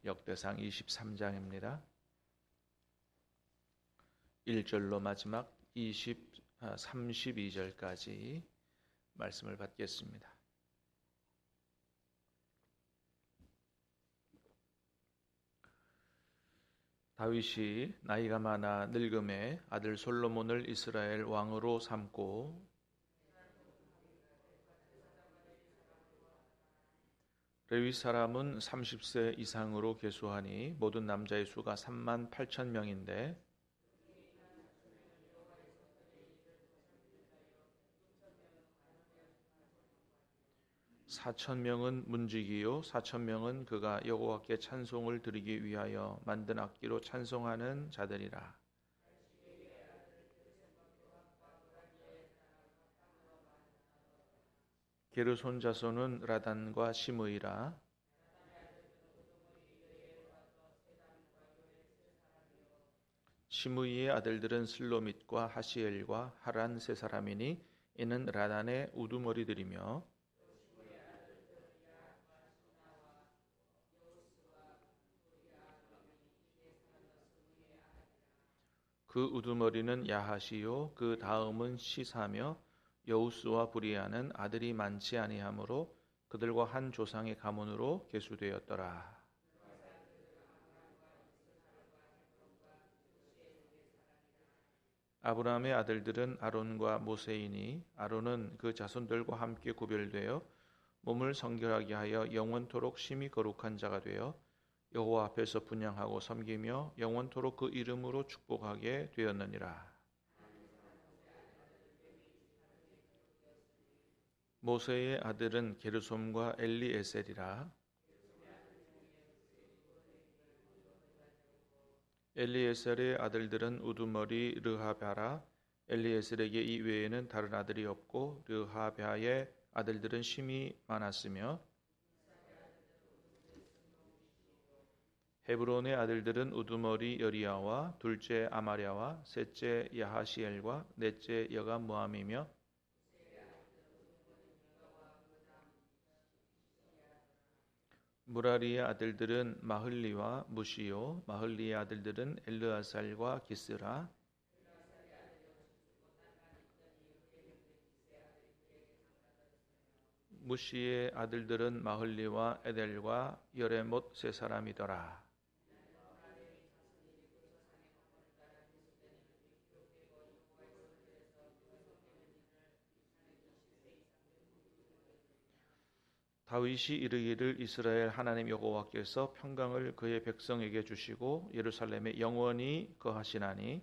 역대상 23장입니다. 1절로 마지막 32절까지 말씀을 받겠습니다. 다윗이 나이가 많아 늙음에 아들 솔로몬을 이스라엘 왕으로 삼고 레위 사람은 30세 이상으로 계수하니 모든 남자의 수가 38,000명인데 4,000명은 문지기요 4,000명은 그가 여호와께 찬송을 드리기 위하여 만든 악기로 찬송하는 자들이라. 게르손 자손은 라단과 시므이라. 시므이의 아들들은 슬로밋과 하시엘과 하란 세 사람이니 이는 라단의 우두머리들이며 그 우두머리는 야하시요 그 다음은 시사며 여우스와 브리아는 아들이 많지 아니하므로 그들과 한 조상의 가문으로 계수되었더라. 아브라함의 아들들은 아론과 모세이니 아론은 그 자손들과 함께 구별되어 몸을 성결하게 하여 영원토록 심히 거룩한 자가 되어 여호와 앞에서 분향하고 섬기며 영원토록 그 이름으로 축복하게 되었느니라. 모세의 아들은 게르솜과 엘리에셀이라. 엘리에셀의 아들들은 우두머리 르하랴라. 엘리에셀에게 이 외에는 다른 아들이 없고 르하랴의 아들들은 심히 많았으며 헤브론의 아들들은 우두머리 여리야와 둘째 아마랴와 셋째 야하시엘과 넷째 여감무함이며 무라리의 아들들은 마흘리와 무시요 마흘리의 아들들은 엘르아살과 기스라. 무시의 아들들은 마흘리와 에델과 여레못 세 사람이더라. 다윗이 이르기를 이스라엘 하나님 여호와께서 평강을 그의 백성에게 주시고 예루살렘에 영원히 거하시나니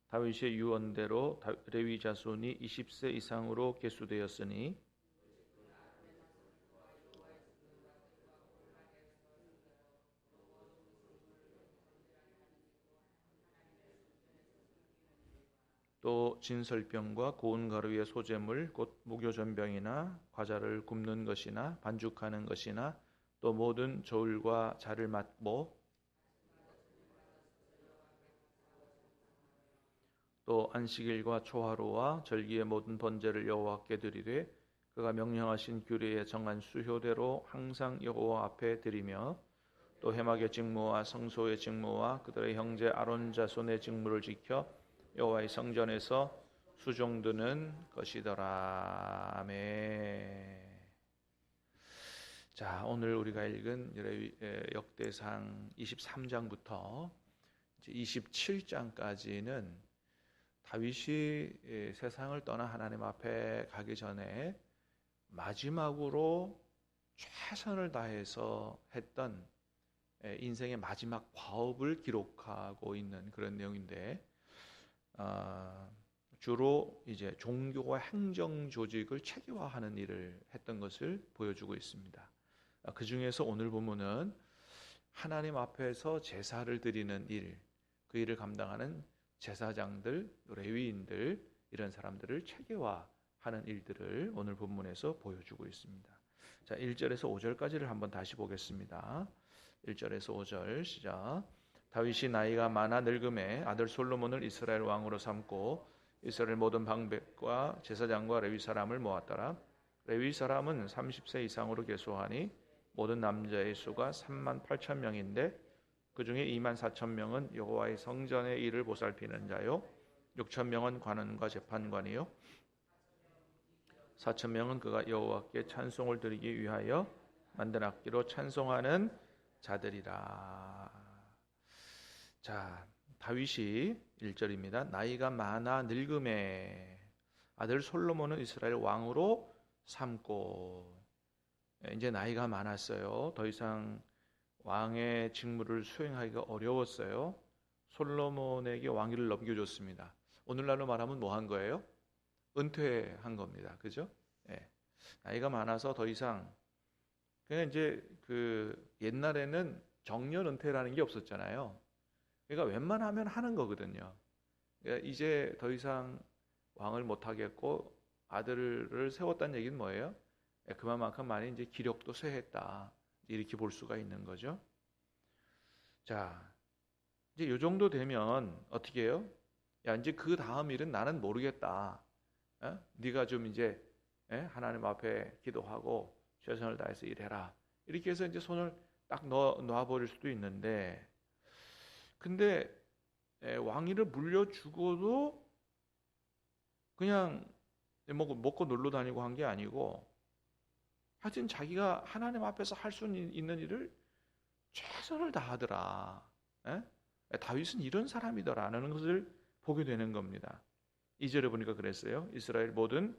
다윗의 유언대로 레위 자손이 20세 이상으로 계수되었으니 또 진설병과 고운 가루의 소재물 곧 무교전병이나 과자를 굽는 것이나 반죽하는 것이나 또 모든 저울과 자를 맡고 또 안식일과 초하루와 절기의 모든 번제를 여호와께 드리되 그가 명령하신 규례에 정한 수효대로 항상 여호와 앞에 드리며 또 회막의 직무와 성소의 직무와 그들의 형제 아론 자손의 직무를 지켜 여호와의 성전에서 수종드는 것이더라. 아멘. 자, 오늘 우리가 읽은 역대상 23장부터 27장까지는 다윗이 세상을 떠나 하나님 앞에 가기 전에 마지막으로 최선을 다해서 했던 인생의 마지막 과업을 기록하고 있는 그런 내용인데 주로 이제 종교와 행정 조직을 체계화하는 일을 했던 것을 보여주고 있습니다. 그 중에서 오늘 본문은 하나님 앞에서 제사를 드리는 일, 그 일을 감당하는 제사장들, 레위인들 이런 사람들을 체계화하는 일들을 오늘 본문에서 보여주고 있습니다. 자, 1절에서 5절까지를 한번 다시 보겠습니다. 1절에서 5절 시작. 다윗이 나이가 많아 늙음에 아들 솔로몬을 이스라엘 왕으로 삼고 이스라엘 모든 방백과 제사장과 레위 사람을 모았더라. 레위 사람은 30세 이상으로 계수하니 모든 남자의 수가 3만 8천 명인데 그 중에 2만 4천 명은 여호와의 성전의 일을 보살피는 자요 6천 명은 관원과 재판관이요 4천 명은 그가 여호와께 찬송을 드리기 위하여 만든 악기로 찬송하는 자들이라. 자, 다윗이 1절입니다. 나이가 많아 늙음에 아들 솔로몬은 이스라엘 왕으로 삼고, 이제 나이가 많았어요. 더 이상 왕의 직무를 수행하기가 어려웠어요. 솔로몬에게 왕위를 넘겨줬습니다. 오늘날로 말하면 뭐 한 거예요? 은퇴한 겁니다. 그죠? 예. 나이가 많아서 더 이상 그냥 이제 그 옛날에는 정년 은퇴라는 게 없었잖아요. 그러니까 웬만하면 하는 거거든요. 그러니까 이제 더 이상 왕을 못 하겠고 아들을 세웠다는 얘기는 뭐예요? 그만큼 많이 이제 기력도 쇠했다. 이렇게 볼 수가 있는 거죠. 자, 이제 요 정도 되면 어떻게 해요? 야, 이제 그 다음 일은 나는 모르겠다. 네가 좀 이제 하나님 앞에 기도하고 최선을 다해서 일해라. 이렇게 해서 이제 손을 딱 놔버릴 수도 있는데, 근데 왕위를 물려주고도 그냥 먹고 놀러 다니고 한 게 아니고, 하여튼 자기가 하나님 앞에서 할 수 있는 일을 최선을 다하더라. 다윗은 이런 사람이더라는 것을 보게 되는 겁니다. 2절에 보니까 그랬어요. 이스라엘 모든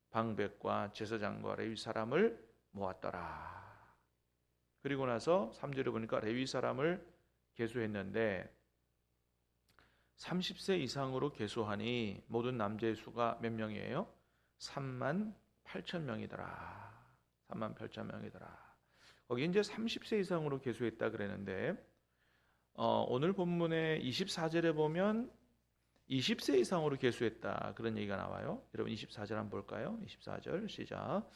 방백과 제사장과 레위 사람을 모았더라. 그리고 나서 3절에 보니까 레위 사람을 계수했는데 30세 이상으로 계수하니 모든 남자의 수가 몇 명이에요? 3만 8천 명이더라. 3만 8천 명이더라. 거기 이제 30세 이상으로 계수했다 그랬는데 오늘 본문의 24절에 보면 20세 이상으로 계수했다 그런 얘기가 나와요. 여러분 24절 한번 볼까요? 24절 시작.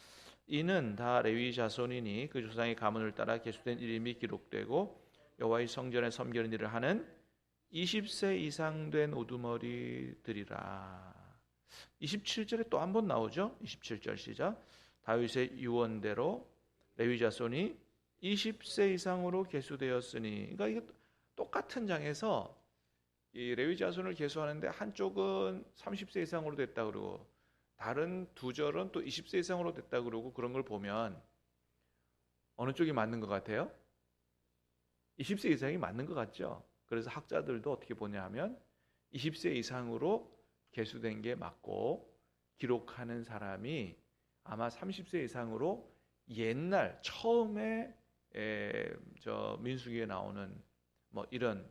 이는 다 레위 자손이니 그 조상의 가문을 따라 계수된 이름이 기록되고 여호와의 성전에 섬기는 일을 하는 20세 이상 된 우두머리들이라. 27절에 또 한 번 나오죠. 27절 시작. 다윗의 유언대로 레위 자손이 20세 이상으로 계수되었으니, 그러니까 이게 똑같은 장에서 이 레위 자손을 계수하는데 한쪽은 30세 이상으로 됐다 그러고 다른 두 절은 또 20세 이상으로 됐다 그러고, 그런 걸 보면 어느 쪽이 맞는 것 같아요? 20세 이상이 맞는 것 같죠. 그래서 학자들도 어떻게 보냐 하면 20세 이상으로 계수된 게 맞고, 기록하는 사람이 아마 30세 이상으로 옛날 처음에 저 민수기에 나오는 뭐 이런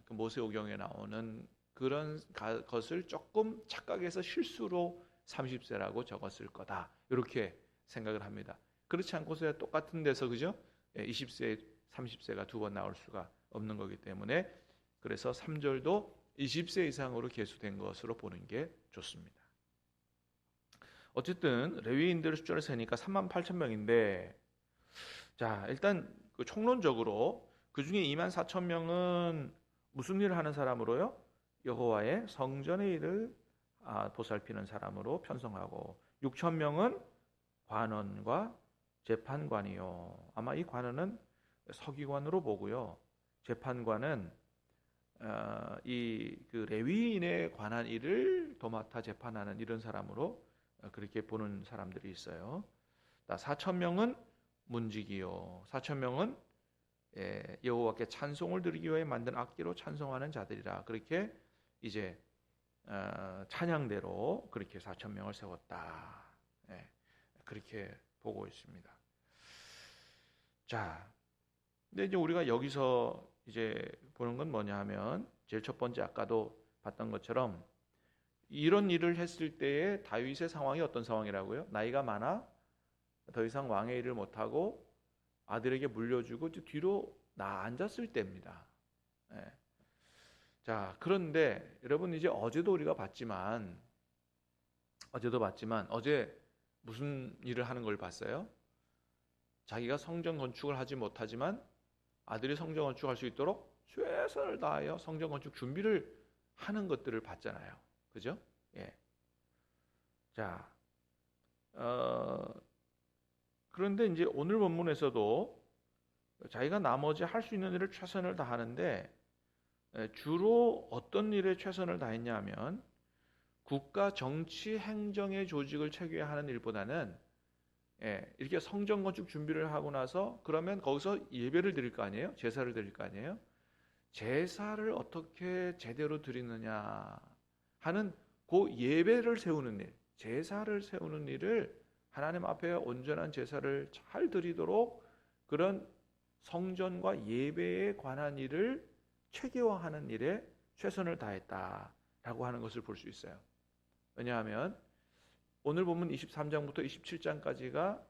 그 모세오경에 나오는 그런 것을 조금 착각해서 실수로 30세라고 적었을 거다. 이렇게 생각을 합니다. 그렇지 않고서야 똑같은 데서 그죠? 20세, 30세가 두 번 나올 수가 없는 거기 때문에, 그래서 3절도 20세 이상으로 계수된 것으로 보는 게 좋습니다. 어쨌든 레위인들의 숫자를 세니까 3만 8천 명인데, 자, 일단 그 총론적으로 그 중에 2만 4천 명은 무슨 일을 하는 사람으로요? 여호와의 성전의 일을 보살피는 사람으로 편성하고, 6천 명은 관원과 재판관이요. 아마 이 관원은 서기관으로 보고요. 재판관은 이 그 레위인에 관한 일을 도맡아 재판하는 이런 사람으로 그렇게 보는 사람들이 있어요. 4천 명은 문지기요. 4천 명은 여호와께 찬송을 드리기 위해 만든 악기로 찬송하는 자들이라. 그렇게 이제 찬양대로 그렇게 4천 명을 세웠다. 그렇게 보고 있습니다. 자, 근데 이제 우리가 여기서 이제 보는 건 뭐냐 하면, 제일 첫 번째 아까도 봤던 것처럼 이런 일을 했을 때의 다윗의 상황이 어떤 상황이라고요? 나이가 많아 더 이상 왕의 일을 못하고 아들에게 물려주고 뒤로 앉았을 때입니다. 자, 그런데 여러분 이제 어제도 우리가 봤지만 어제 무슨 일을 하는 걸 봤어요? 자기가 성전 건축을 하지 못하지만 아들이 성전 건축할 수 있도록 최선을 다하여 성전 건축 준비를 하는 것들을 봤잖아요. 그죠? 자, 어, 그런데 이제 오늘 본문에서도 자기가 나머지 할 수 있는 일을 최선을 다하는데 주로 어떤 일에 최선을 다했냐 하면 국가 정치 행정의 조직을 체계화하는 일보다는 이렇게 성전 건축 준비를 하고 나서 그러면 거기서 예배를 드릴 거 아니에요? 제사를 드릴 거 아니에요? 제사를 어떻게 제대로 드리느냐 하는 그 예배를 세우는 일, 제사를 세우는 일을 하나님 앞에 온전한 제사를 잘 드리도록 그런 성전과 예배에 관한 일을 체계화하는 일에 최선을 다했다라고 하는 것을 볼 수 있어요. 왜냐하면 오늘 보면 23장부터 27장까지가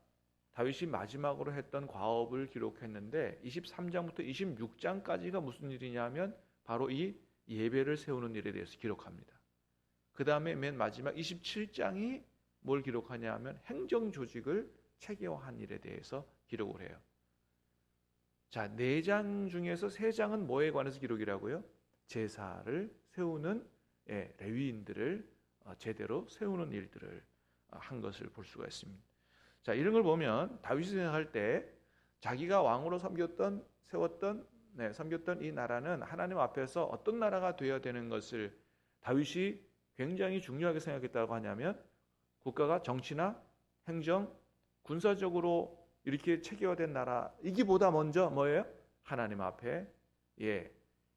다윗이 마지막으로 했던 과업을 기록했는데 23장부터 26장까지가 무슨 일이냐면 바로 이 예배를 세우는 일에 대해서 기록합니다. 그 다음에 맨 마지막 27장이 뭘 기록하냐 하면 행정 조직을 체계화한 일에 대해서 기록을 해요. 자, 4장 중에서 3장은 뭐에 관해서 기록이라고요? 제사를 세우는 레위인들을 제대로 세우는 일들을 한 것을 볼 수가 있습니다. 자, 이런 걸 보면 다윗이 생각할 때 자기가 왕으로 섬겼던 이 나라는 하나님 앞에서 어떤 나라가 되어야 되는 것을 다윗이 굉장히 중요하게 생각했다고 하냐면 국가가 정치나 행정, 군사적으로 이렇게 체계화된 나라이기보다 먼저 뭐예요? 하나님 앞에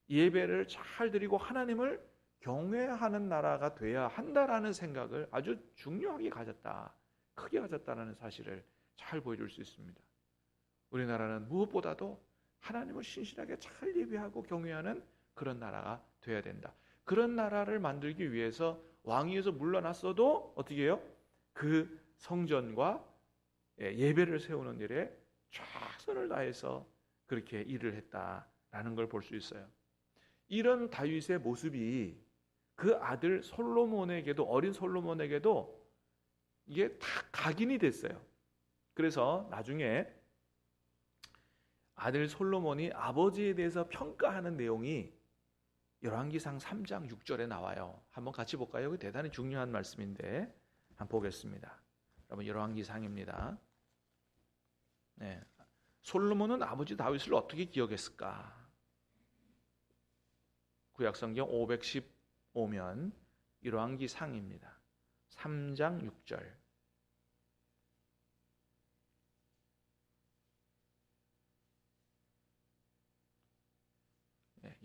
예배를 잘 드리고 하나님을 경외하는 나라가 돼야 한다라는 생각을 아주 중요하게 가졌다, 크게 가졌다는 사실을 잘 보여줄 수 있습니다. 우리나라는 무엇보다도 하나님을 신실하게 잘 예배하고 경외하는 그런 나라가 돼야 된다. 그런 나라를 만들기 위해서 왕위에서 물러났어도 어떻게 해요? 그 성전과 예배를 세우는 일에 최선을 다해서 그렇게 일을 했다라는 걸 볼 수 있어요. 이런 다윗의 모습이 그 아들 솔로몬에게도, 어린 솔로몬에게도 이게 다 각인이 됐어요. 그래서 나중에 아들 솔로몬이 아버지에 대해서 평가하는 내용이 열왕기상 3장 6절에 나와요. 한번 같이 볼까요? 이거 대단히 중요한 말씀인데 한번 보겠습니다. 여러분, 열왕기상입니다. 솔로몬은 아버지 다윗을 어떻게 기억했을까? 구약성경 515면 열왕기상입니다. 3장 6절.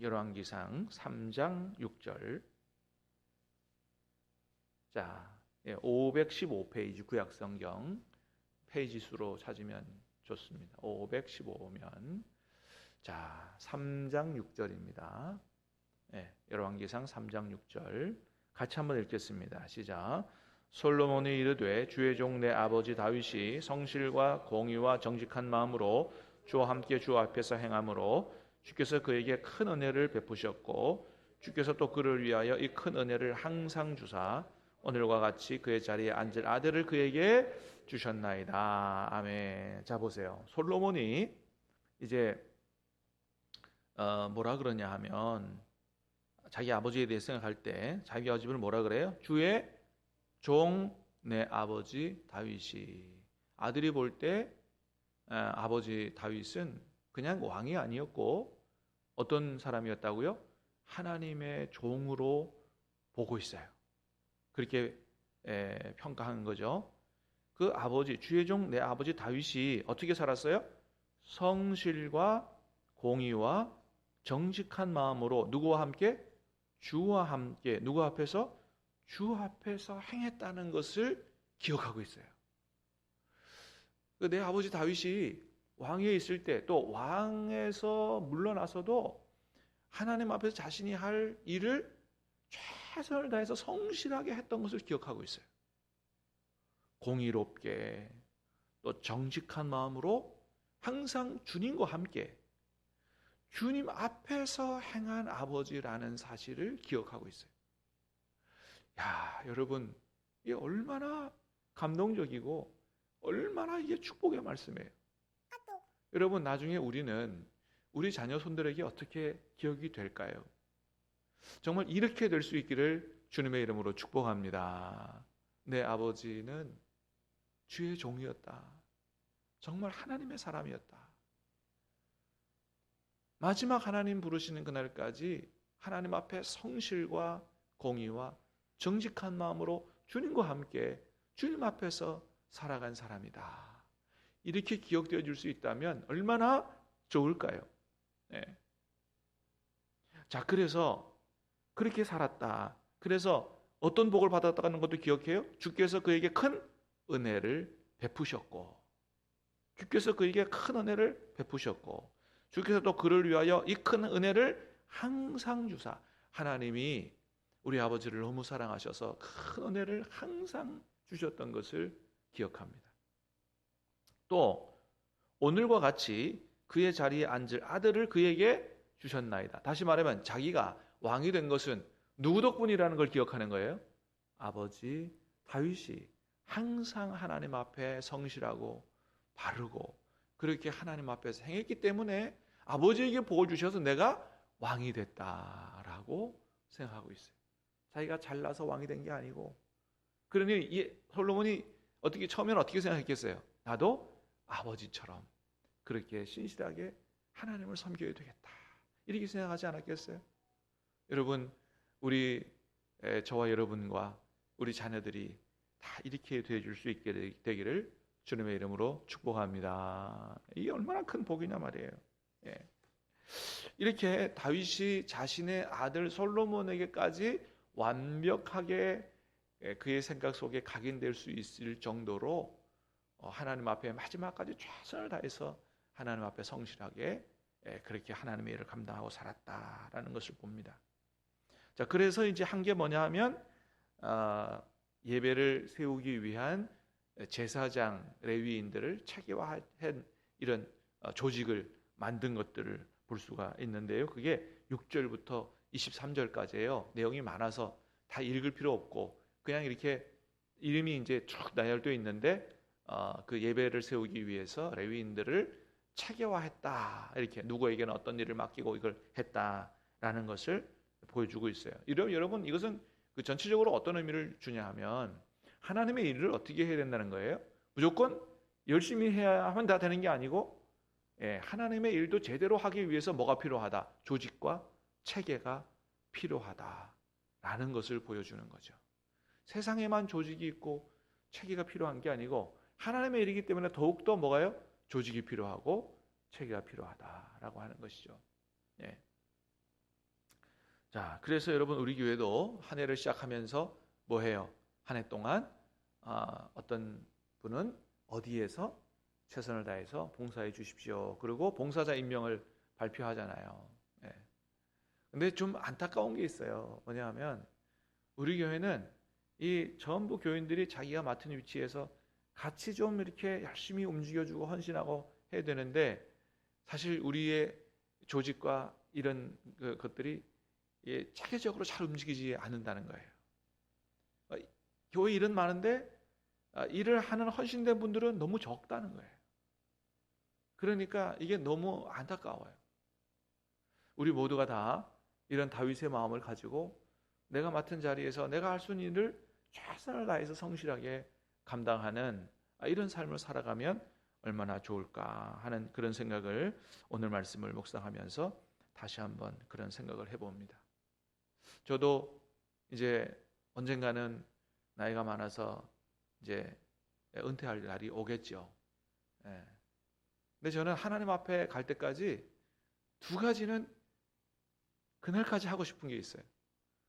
열왕기상 3장 6절. 자, 515페이지 구약성경 페이지 수로 찾으면 좋습니다. 515면 자, 3장 6절입니다. 열왕기상 3장 6절 같이 한번 읽겠습니다. 시작. 솔로몬이 이르되 주의 종 내 아버지 다윗이 성실과 공의와 정직한 마음으로 주와 함께 주 앞에서 행함으로 주께서 그에게 큰 은혜를 베푸셨고 주께서 또 그를 위하여 이 큰 은혜를 항상 주사 오늘과 같이 그의 자리에 앉을 아들을 그에게 주셨나이다. 아멘. 자, 보세요. 솔로몬이 이제 뭐라 그러냐 하면 자기 아버지에 대해 생각할 때 자기 아버지를 뭐라 그래요? 주의 종 내 아버지 다윗이. 아들이 볼 때 아버지 다윗은 그냥 왕이 아니었고 어떤 사람이었다고요? 하나님의 종으로 보고 있어요. 그렇게 평가한 거죠. 그 아버지, 주의 종 내 아버지 다윗이 어떻게 살았어요? 성실과 공의와 정직한 마음으로 누구와 함께? 주와 함께. 누구 앞에서? 주 앞에서 행했다는 것을 기억하고 있어요. 내 아버지 다윗이 왕위에 있을 때 또 왕에서 물러나서도 하나님 앞에서 자신이 할 일을 최선을 다해서 성실하게 했던 것을 기억하고 있어요. 공의롭게 또 정직한 마음으로 항상 주님과 함께 주님 앞에서 행한 아버지라는 사실을 기억하고 있어요. 야, 여러분, 이게 얼마나 감동적이고 얼마나 이게 축복의 말씀이에요. 여러분, 나중에 우리는 우리 자녀 손들에게 어떻게 기억이 될까요? 정말 이렇게 될 수 있기를 주님의 이름으로 축복합니다. 내 아버지는 주의 종이었다. 정말 하나님의 사람이었다. 마지막 하나님 부르시는 그날까지 하나님 앞에 성실과 공의와 정직한 마음으로 주님과 함께 주님 앞에서 살아간 사람이다. 이렇게 기억되어 줄 수 있다면 얼마나 좋을까요? 네. 자, 그래서 그렇게 살았다. 그래서 어떤 복을 받았다는 것도 기억해요? 주께서 그에게 큰 은혜를 베푸셨고, 주께서 그에게 큰 은혜를 베푸셨고, 주께서 또 그를 위하여 이 큰 은혜를 항상 주사, 하나님이 우리 아버지를 너무 사랑하셔서 큰 은혜를 항상 주셨던 것을 기억합니다. 또 오늘과 같이 그의 자리에 앉을 아들을 그에게 주셨나이다. 다시 말하면 자기가 왕이 된 것은 누구 덕분이라는 걸 기억하는 거예요? 아버지 다윗이 항상 하나님 앞에 성실하고 바르고 그렇게 하나님 앞에서 행했기 때문에 아버지에게 복을 주셔서 내가 왕이 됐다라고 생각하고 있어요. 자기가 잘나서 왕이 된 게 아니고, 그러니 이 솔로몬이 처음에는 어떻게 생각했겠어요? 나도 아버지처럼 그렇게 신실하게 하나님을 섬겨야 되겠다, 이렇게 생각하지 않았겠어요? 여러분, 저와 여러분과 우리 자녀들이 다 이렇게 되어줄 수 있게 되기를 주님의 이름으로 축복합니다. 이게 얼마나 큰 복이냐 말이에요. 예. 이렇게 다윗이 자신의 아들 솔로몬에게까지 완벽하게 그의 생각 속에 각인될 수 있을 정도로 하나님 앞에 마지막까지 최선을 다해서 하나님 앞에 성실하게 그렇게 하나님의 일을 감당하고 살았다라는 것을 봅니다. 자, 그래서 이제 한 게 뭐냐 하면 예배를 세우기 위한 제사장 레위인들을 체계화한 이런 조직을 만든 것들을 볼 수가 있는데요. 그게 6절부터 23절까지예요. 내용이 많아서 다 읽을 필요 없고 그냥 이렇게 이름이 이제 쭉 나열되어 있는데 그 예배를 세우기 위해서 레위인들을 체계화했다. 이렇게 누구에게는 어떤 일을 맡기고 이걸 했다라는 것을 보여주고 있어요. 여러분, 이것은 그 전체적으로 어떤 의미를 주냐 하면 하나님의 일을 어떻게 해야 된다는 거예요. 무조건 열심히 해야 하면 다 되는 게 아니고 하나님의 일도 제대로 하기 위해서 뭐가 필요하다? 조직과 체계가 필요하다라는 것을 보여주는 거죠. 세상에만 조직이 있고 체계가 필요한 게 아니고 하나님의 일이기 때문에 더욱더 뭐가요? 조직이 필요하고 체계가 필요하다라고 하는 것이죠. 예. 자, 그래서 여러분, 우리 교회도 한 해를 시작하면서 뭐 해요? 한 해 동안 어떤 분은 어디에서 최선을 다해서 봉사해 주십시오. 그리고 봉사자 임명을 발표하잖아요. 예. 근데 좀 안타까운 게 있어요. 뭐냐면 우리 교회는 이 전부 교인들이 자기가 맡은 위치에서 같이 좀 이렇게 열심히 움직여주고 헌신하고 해야 되는데 사실 우리의 조직과 이런 것들이 체계적으로 잘 움직이지 않는다는 거예요. 교회 일은 많은데 일을 하는 헌신된 분들은 너무 적다는 거예요. 그러니까 이게 너무 안타까워요. 우리 모두가 다 이런 다윗의 마음을 가지고 내가 맡은 자리에서 내가 할 수 있는 일을 최선을 다해서 성실하게 감당하는 이런 삶을 살아가면 얼마나 좋을까 하는 그런 생각을 오늘 말씀을 묵상하면서 다시 한번 그런 생각을 해봅니다. 저도 이제 언젠가는 나이가 많아서 이제 은퇴할 날이 오겠죠. 근데 저는 하나님 앞에 갈 때까지 두 가지는 그날까지 하고 싶은 게 있어요.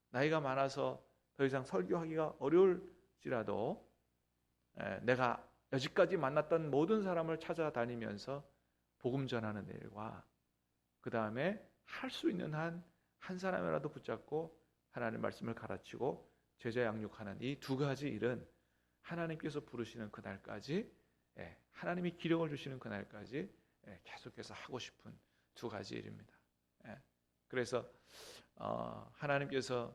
나이가 많아서 더 이상 설교하기가 어려울지라도 내가 여지까지 만났던 모든 사람을 찾아다니면서 복음 전하는 일과 그 다음에 할 수 있는 한 사람이라도 붙잡고 하나님의 말씀을 가르치고 제자 양육하는 이 두 가지 일은 하나님께서 부르시는 그날까지, 하나님이 기력을 주시는 그날까지 계속해서 하고 싶은 두 가지 일입니다. 그래서 하나님께서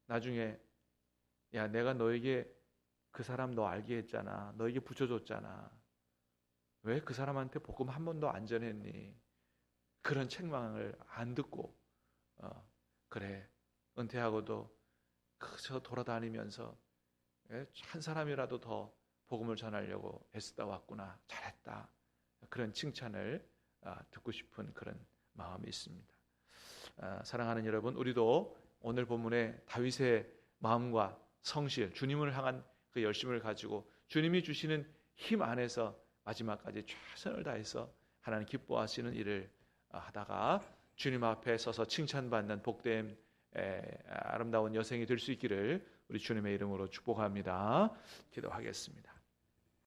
나중에 야, 내가 너에게 그 사람 너 알게 했잖아, 너에게 붙여줬잖아, 왜 그 사람한테 복음 한 번도 안 전했니? 그런 책망을 안 듣고 그래, 은퇴하고도 그저 돌아다니면서 한 사람이라도 더 복음을 전하려고 애쓰다 왔구나, 잘했다, 그런 칭찬을 듣고 싶은 그런 마음이 있습니다. 사랑하는 여러분, 우리도 오늘 본문의 다윗의 마음과 성실, 주님을 향한 그 열심을 가지고 주님이 주시는 힘 안에서 마지막까지 최선을 다해서 하나님 기뻐하시는 일을 하다가 주님 앞에 서서 칭찬받는 복된 아름다운 여생이 될 수 있기를 우리 주님의 이름으로 축복합니다. 기도하겠습니다.